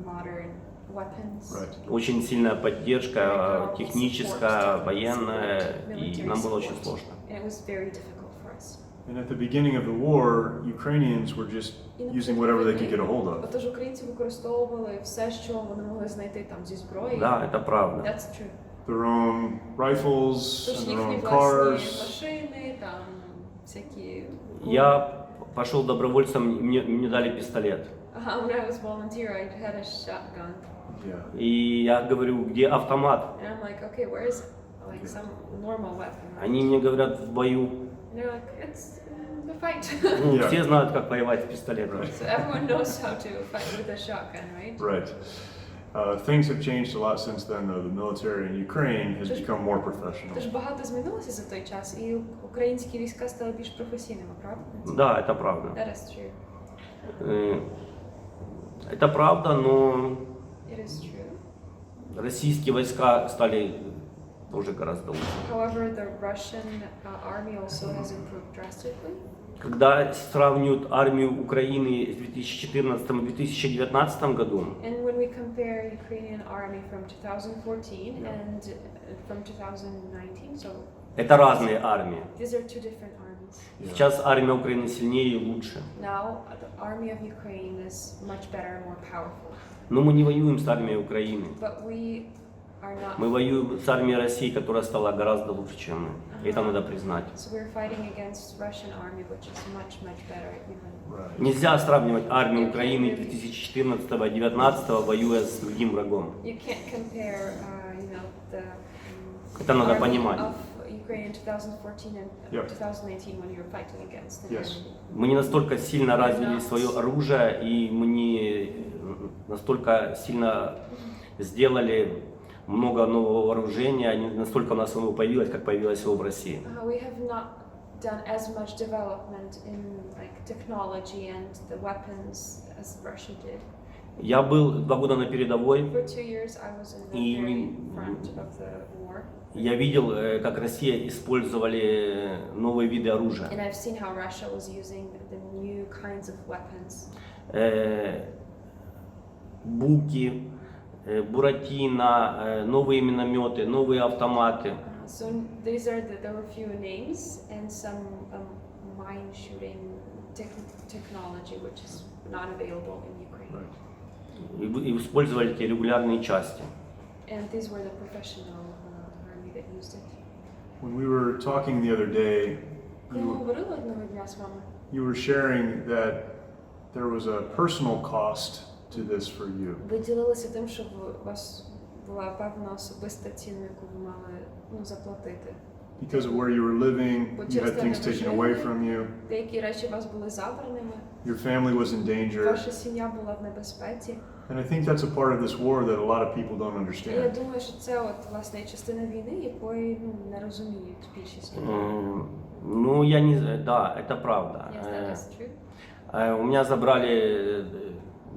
modern weapons. Right. очень сильная поддержка техническая, военная, и нам было очень сложно. And it was very difficult for us. And at the beginning of the war, Ukrainians were just using whatever they could get a hold of. Отож українці використовували все, що вони могли знайти там зі зброї. Да, это правда. That's true. Their own rifles Тож and their їхні own власні cars. машини, там всякі. Я пошел добровольцем, мне дали пистолет. When I was volunteer, I had a shotgun. Yeah. И я говорю, где автомат? And I'm like, okay, where is like some normal weapon. Right? Они мне говорят в бою, And they're like, it's the fight. ну, Yeah. все знают, как воевать с пистолетом. So everyone knows how to fight with a shotgun, right? Right. Things have changed a lot since then, though. The military in Ukraine has become more professional. Тож багато змінилося за той час, і українські війська стали більш професійними, правда? Да, это правда. That is true. Это правда, но It is true. российские войска стали тоже гораздо лучше. However, the Russian army also has improved drastically. Когда сравнивают армию Украины в 2014-2019 году, And when we compare Ukrainian army from 2014 and from 2019, so это разные армии. these are two different armies. Сейчас армия Украины сильнее и лучше. Now, the army of Ukraine is much better and more powerful. Но мы не воюем с армией Украины. But we are not. Мы воюем с армией России, которая стала гораздо лучше, чем мы. И это надо признать. So we're fighting against Russian army, which is much better even. Right. Нельзя сравнивать армию Украины 2014-2019, воюя с другим врагом. You can't compare, the Это надо army понимать. of Ukraine in 2014 and Yep. 2018 when you were fighting against the Yes. enemy. Мы не настолько сильно развили свое оружие, и мы не настолько сильно сделали много нового вооружения, не настолько у нас оно появилось, как появилось его в России. We have not done as much development in technology and the weapons as Russia did. Я был 2 года на передовой, For 2 years I was in the И very front of the war. я видел, как Россия использовали новые виды оружия. And I've seen how Russia was using the new kinds of weapons. Буки, Буратино, новые минометы, новые автоматы. So these are there were few names and some mine shooting technology which is not available in Ukraine. Right. И использовали эти регулярные части. And these were the professional army that used it. When we were talking the other day, Коли ми говорили одного дня з вами, you were sharing that there was a personal cost to this for you. ви ділилися тим, що у вас була певна особиста ціна, яку ви мали заплатити. Because of where you were living, you had things taken away from you, Деякі речі у вас були забраними, your family was in danger, ваша сім'я була в небезпеці. and I think that's a part of this war that a lot of people don't І я understand. думаю, що це власне частина війни, якої не розуміють більшість людей. Ну, я не знаю, да, это правда. Yes, that is true. У меня забрали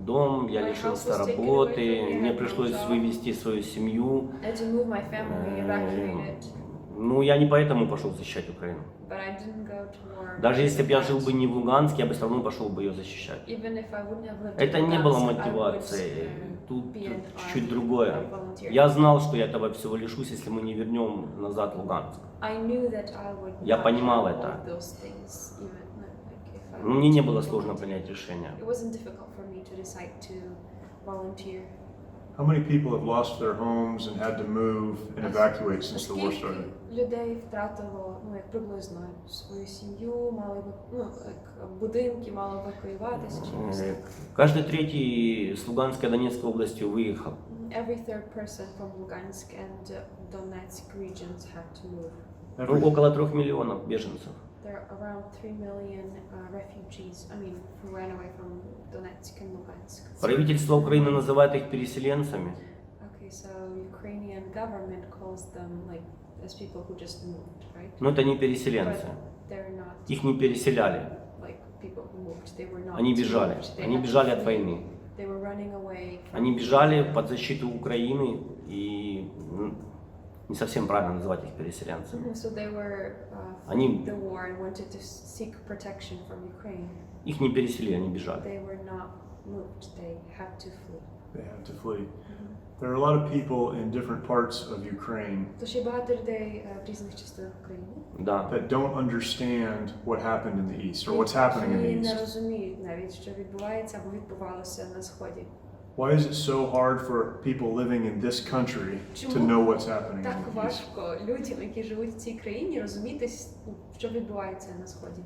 дом, я My лишился house was taken away работы, from me, I мне had no пришлось job. вывести свою семью. I had to move my family, evacuate it, Ну, я не поэтому пошел защищать Украину. but I didn't go to war. Даже если бы я жил because бы не в Луганске, я бы все равно пошел бы ее защищать. even if I wouldn't have lived Это in не было Lugansk, I мотивацией. would, Тут be an чуть-чуть army, другое. like volunteer. Я знал, что я этого всего лишусь, если мы не вернем назад Луганск. I knew that I would Я not понимал have это. all of those things, even if I Мне не wanted было to сложно volunteer. принять решение. It wasn't difficult for me to decide to volunteer. How many people have lost their homes and had to move and evacuate since the war started? Скільки людей втратило, як приблизно свою сім'ю, мали будинки, мали евакуюватися чимось так. Каждый третий с Луганской и Донецкой области выехал. Every third person from Lugansk and Donetsk regions had to move. Ну, около 3 миллионов беженцев. There are around 3 million refugees, who ran away from Donetsk and Lugansk. Правительство Украины называет их переселенцами. Okay, so Ukrainian government calls them as people who just moved, right? Но это не But переселенцы. they're not Их не переселяли. people who moved. They were not. Они бежали. moved. They Они had to бежали от flee. войны. They were running away from Они бежали под защиту Украины, и не совсем правильно называть их переселенцами. So they were Они- fleeing the war and wanted to seek protection from Ukraine. Их не переселили, они бежали. They were not moved. They had to flee. They had to flee. There are a lot of people in different parts of Ukraine Тож є багато людей в різних частинах України, Да. that don't understand what happened in the East or what's happening in the які не East. розуміють навіть, що відбувається або відбувалося на Сході. Why is it so hard for people living in this country to Чому know what's happening так in the East? важко людям, які живуть в цій країні, розуміти, що відбувається на Сході?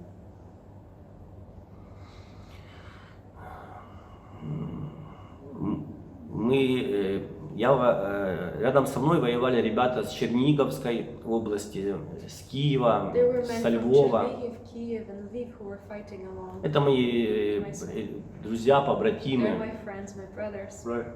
Мы Рядом со мной воевали ребята с Черниговской области, с Киева, There were men со from Львова. Chernihiv, Kiev, and Lviv who were fighting along. Это мои друзья, They're побратимы. my friends, my brothers. Right.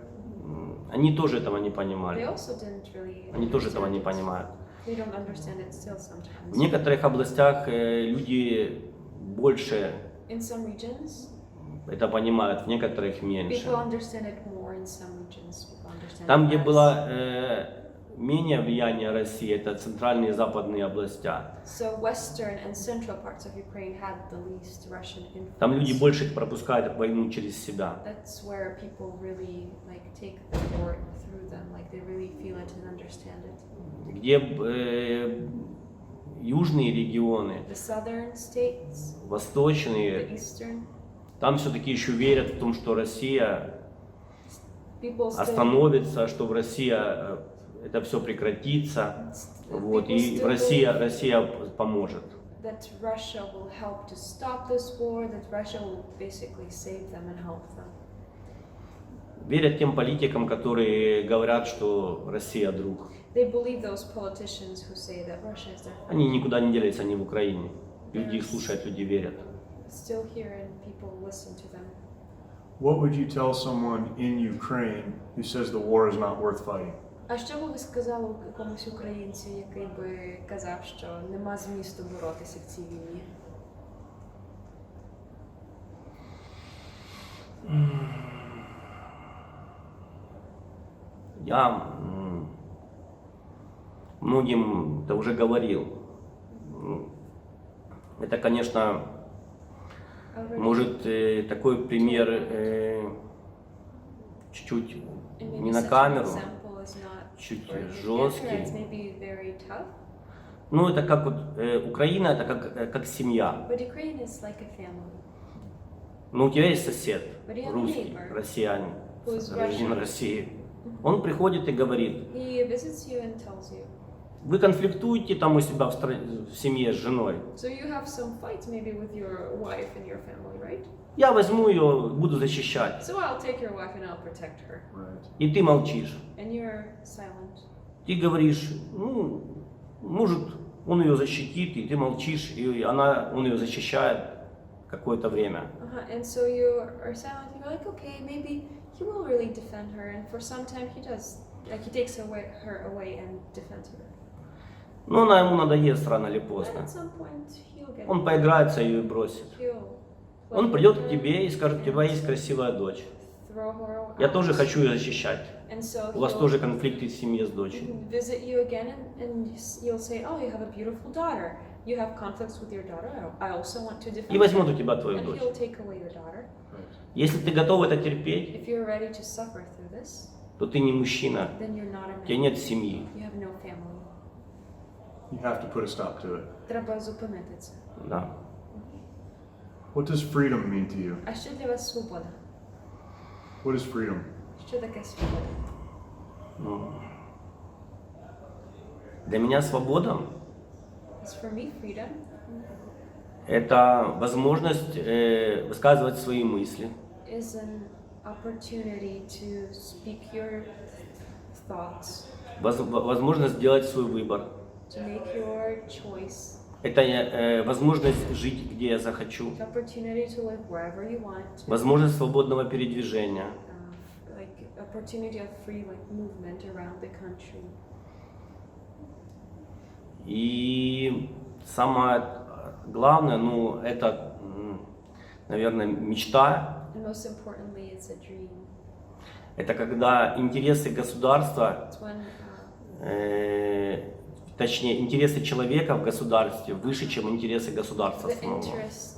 Они тоже этого не They понимали. also didn't really. Они тоже этого не understand it. понимают. They don't understand it still В sometimes. некоторых областях люди больше In some regions, это понимают, в некоторых меньше. people understand it more. In some regions, people understand Там, it где less. было менее влияние России, это центральные и западные области. So western and central parts of Ukraine had the least Russian influence. Там люди больше пропускают войну через себя. That's where people really like take the war through them, like they really feel it and understand it. Где южные регионы, The southern states, the восточные, eastern, там все-таки еще верят в том, что Россия people still, остановится, что в России это все прекратится, вот, и Россия поможет. that Russia will help to stop this war, that Russia will basically save them and help them. Верят тем политикам, которые говорят, что Россия друг. They believe those politicians who say that Russia is their friend. Они никуда не делятся, они в Украине. Люди их слушают, люди верят. Still here and people listen to them. What would you tell someone in Ukraine who says the war is not worth fighting? А що би ви сказали якомусь українцю, який би казав, що нема змісту боротися в цій війні? Я многим это уже говорил. Это, конечно, может такой пример чуть-чуть не на камеру, чуть жесткий. Ну, это как вот Украина, это как семья. Но у тебя есть сосед, русский, россиянин, гражданин России. Он приходит и говорит: вы конфликтуете там у себя в семье с женой. Я возьму ее, буду защищать. И ты молчишь. Ты говоришь, ну, может, он ее защитит, и ты молчишь, и он ее защищает какое-то время. And so you are silent. You're like, okay, maybe he will really defend her, and for some time he does. Like he takes her away and defends her. Но она ему надоест рано или And поздно. at some point he'll get. Он поиграется ее и бросит. Он придет к тебе и скажет: у тебя есть красивая дочь. Я тоже хочу ее защищать. У вас тоже конфликты в семье с дочерью. Visit you again, and you'll say, oh, you have a beautiful daughter. You have conflicts with your daughter. I also want to defend И возьмет her. у тебя твою And дочь. he'll take away your daughter. Если ты готов это терпеть, If you're ready to suffer through this, то ты не мужчина. then you're not a У тебя man. нет семьи. You have no family. You have to put a stop to it. Треба зупинити це. Да. What does freedom mean to you? А що для вас свобода? What is freedom? Що таке свобода? Ну, для меня свобода As for me, freedom – это возможность высказывать свои мысли, is an opportunity to speak your thoughts, возможность сделать свой выбор. to make your choice, Это возможность жить, где я захочу, the opportunity to live wherever you want, возможность свободного передвижения. like opportunity of free like movement around the country. И самое главное, ну, это, наверное, мечта. And most importantly, it's a dream. Это когда интересы государства, It's when точнее, интересы человека в государстве выше, чем интересы государства the самого. interests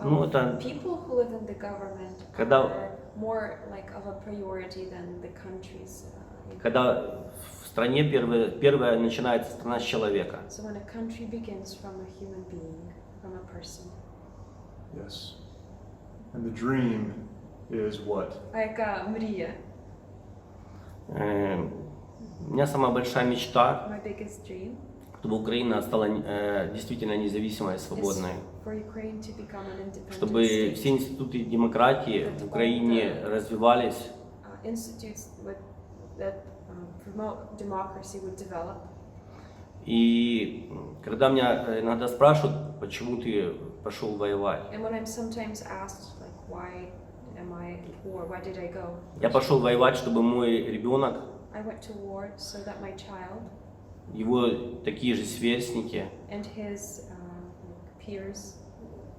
Ну, of это people who live in the government когда- are more like of a priority than the countries. Когда в стране первая начинается страна с человека. So when a country begins from a human being, from a person. Yes. And the dream is what? А яка мрія? У меня самая большая мечта, My biggest dream чтобы Украина стала действительно независимой и is свободной. for Ukraine to become an independent Чтобы state. все институты демократии в Украине развивались, Institutes that promote democracy would develop. И когда меня иногда спрашивают, почему ты пошел воевать, And when I'm sometimes asked, like, why am I at war? Why did I go? я пошел воевать, чтобы мой ребенок, I went to war so that my child его такие же сверстники and his peers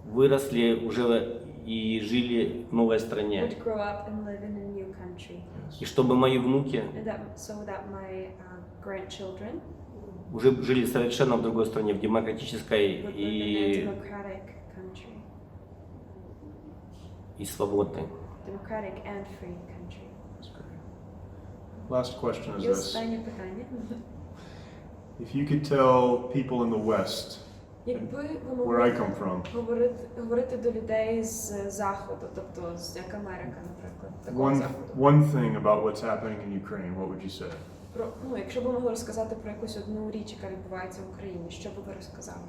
выросли уже и жили в новой стране. would grow up and live in a new country. И чтобы мои внуки And so that my grandchildren уже жили совершенно в другой стране, в демократической would live in a и democratic country. Свободной. Democratic and free country. Last question is І this. останнє питання. If you could tell people in the West, Якби ви where I могли come from, говорити до людей з Заходу, тобто як Америка, наприклад, такого Заходу. one thing about what's happening in Ukraine, what would you say? Якщо б ви могли розказати про якусь одну річ, яка відбувається в Україні, що б ви розказали?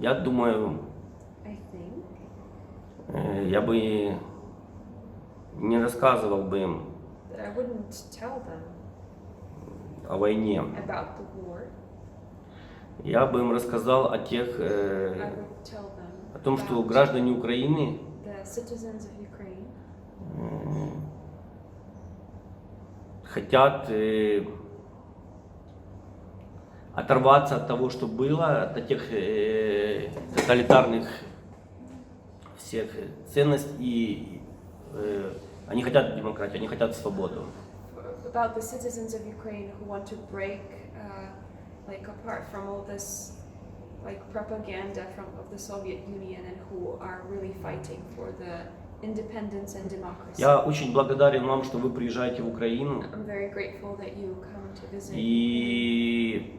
Я думаю, I think я бы не рассказывал бы им that I wouldn't tell them о войне. about the war. Я бы им рассказал о тех, I would tell them о том, что about граждане Украины the citizens of Ukraine хотят оторваться от того, что было, от тех тоталитарных всех ценностей, и они хотят демократию, они хотят свободу. about the citizens of Ukraine who want to break apart from all this propaganda of the Soviet Union and who are really fighting for the independence and democracy. Я очень благодарен вам, что вы приезжаете в Украину I'm very grateful that you come to visit и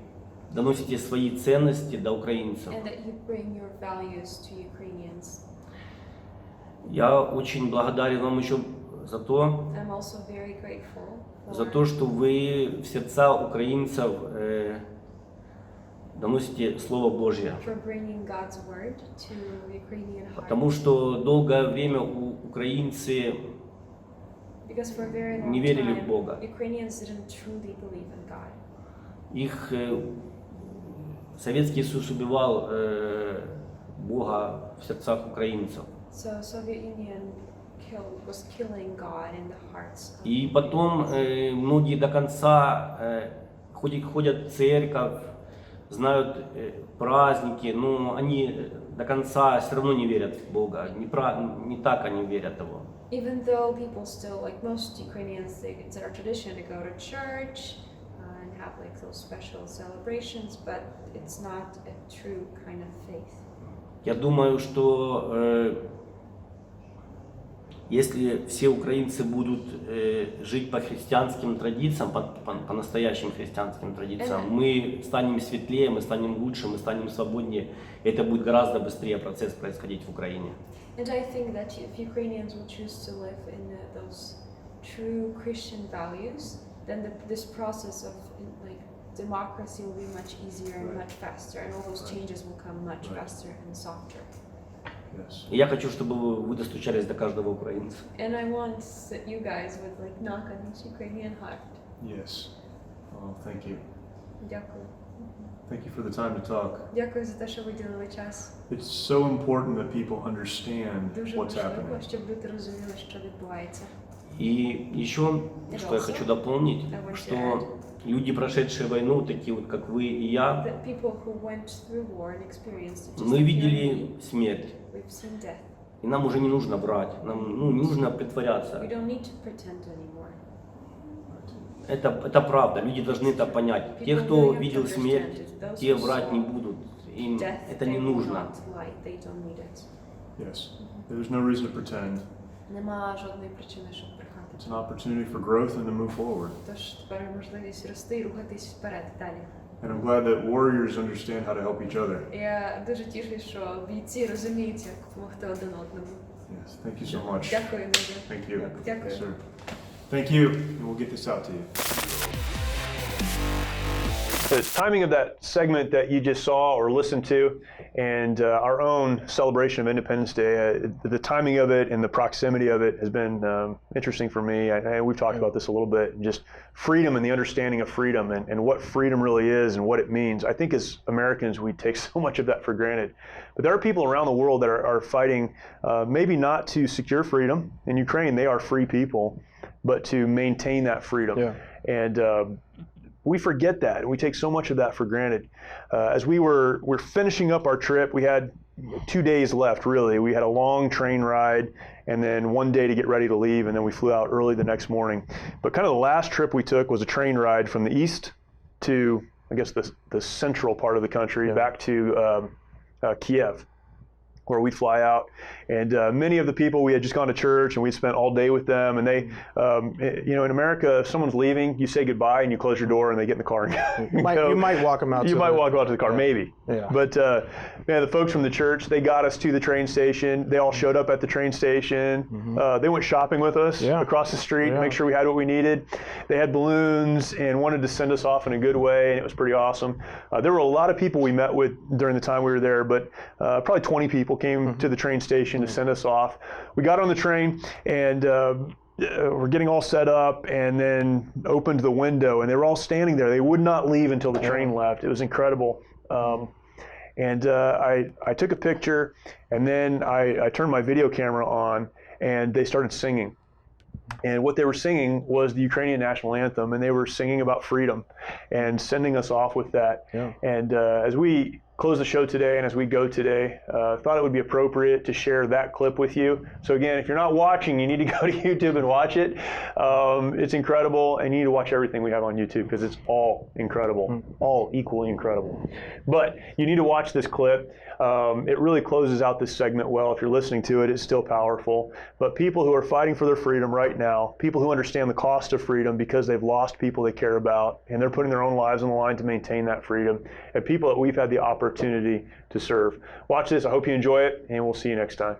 доносите свои ценности до украинцев. and that you bring your values to Ukrainians. Я очень благодарен вам еще за то, I'm also very grateful за то, что вы в сердца украинцев доносите Слово Божье. for bringing God's word to Ukrainian hearts. Потому что долгое время украинцы Because for a very long не верили в time, Бога. Ukrainians didn't truly believe in God. Их Советский Союз убивал Бога в сердцах украинцев. So Soviet Union was killing God in the hearts of И потом многие до конца ходят в церковь, знают праздники, но они до конца все равно не верят в Бога. Не так они верят Его. Even though people still, like most Ukrainians, it's our tradition to go to church and have like those special celebrations, but it's not a true kind of faith. Я думаю, что если все украинцы будут жить по христианским традициям, по настоящим христианским традициям, мы станем светлее, мы станем лучше, мы станем свободнее. Это будет гораздо быстрее процесс происходить в Украине. And I think that if Ukrainians will choose to live in those true Christian values, then this process of democracy will be much easier and much faster, and all those changes will come much faster and softer. Yes. И я хочу, чтобы вы достучались до каждого украинца. And I want that you guys would knock on each Ukrainian heart. Yes. Oh, thank you. Дякую. Thank you for the time to talk. Дякую за те, що виділили час. It's so important that people understand Дуже what's важливо, happening. щоб люди розуміли, що відбувається. И еще, что я хочу дополнить, что люди, прошедшие войну, такие вот, как вы и я, That people who went through war and experienced it, just мы like you and видели me, смерть. we've seen death. И нам уже не нужно врать, нам не нужно We притворяться. don't need to pretend anymore. Это правда, люди должны это понять. Те, кто видел смерть, те врать не будут. Им Death, это they не will нужно. not lie, they don't need it. Yes. There's no reason to pretend. Нема жодної причини, щоб брехати. It's an opportunity for growth and to move forward. Тож тепер можливість рости і рухатись вперед далі. And I'm glad that warriors understand how to help each other. Я дуже тішусь, що бійці розуміють, як допомогти один одному. Yes. Thank you so much. Дякую дуже. Thank you. Дякую. Yes, sir. Thank you. And we'll get this out to you. the timing of that segment that you just saw or listened to, and our own celebration of Independence Day, the timing of it and the proximity of it has been interesting for me. We've talked about this a little bit, and just freedom and the understanding of freedom and what freedom really is and what it means. I think as Americans, we take so much of that for granted. But there are people around the world that are fighting maybe not to secure freedom. In Ukraine, they are free people, but to maintain that freedom. Yeah. And we forget that, and we take so much of that for granted. As we're finishing up our trip, we had 2 days left, really. We had a long train ride, and then 1 day to get ready to leave, and then we flew out early the next morning. But kind of the last trip we took was a train ride from the east to, I guess, the central part of the country, back to Kiev, where we'd fly out. And many of the people, we had just gone to church and we spent all day with them. And they, in America, if someone's leaving, you say goodbye and you close your door and they get in the car. And You might walk them out. You might walk out to the car, maybe. Yeah. But the folks from the church, they got us to the train station. They all showed up at the train station. Mm-hmm. They went shopping with us across the street to make sure we had what we needed. They had balloons and wanted to send us off in a good way, and it was pretty awesome. There were a lot of people we met with during the time we were there, but probably 20 people came to the train station to send us off. We got on the train and we're getting all set up, and then opened the window, and they were all standing there. They would not leave until the train left. It was incredible. And I took a picture, and then I turned my video camera on, and they started singing. And what they were singing was the Ukrainian national anthem, and they were singing about freedom and sending us off with that. Yeah. And as we close the show today and as we go today, thought it would be appropriate to share that clip with you. So again, if you're not watching, you need to go to YouTube and watch it. It's incredible, and you need to watch everything we have on YouTube because it's all incredible, all equally incredible. But you need to watch this clip. It really closes out this segment well. If you're listening to it, it's still powerful. But people who are fighting for their freedom right now, people who understand the cost of freedom because they've lost people they care about, and they're putting their own lives on the line to maintain that freedom, and people that we've had the opportunity to serve. Watch this. I hope you enjoy it, and we'll see you next time.